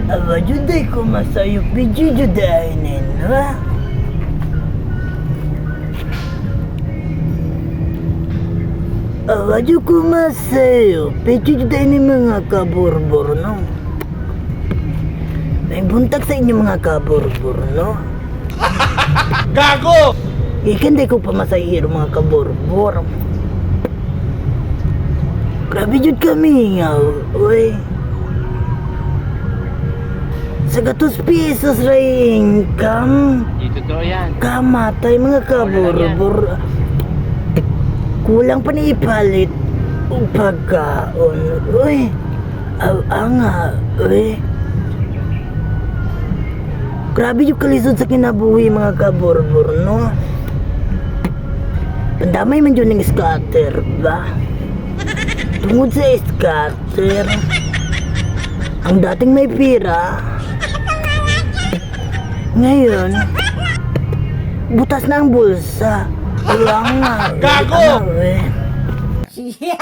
Awa juday ko masayop, bidyo judainin, ha? Awa ko masayop, bidyo judainin mga kaburbur, no? May buntag sa inyo mga kaburbur, no? Gago! Ikan di ko pa masayiro mga kaburbur. Grabe jud kami nga, uy. Sa 200 pesos ra income. Di totoo yan. Kamatay mga kaburbur. Kulang pa ni ipalit o pagkaon. Uy, nga, uy. Grabe yung kalisod sa kinabuhi mga kaburbur, no? Pandamay man yun ng scatter, ba? Tungod sa scatter, ang dating may pira, ngayon, butas na ang bulsa. Wala nga. Gago! Yeah!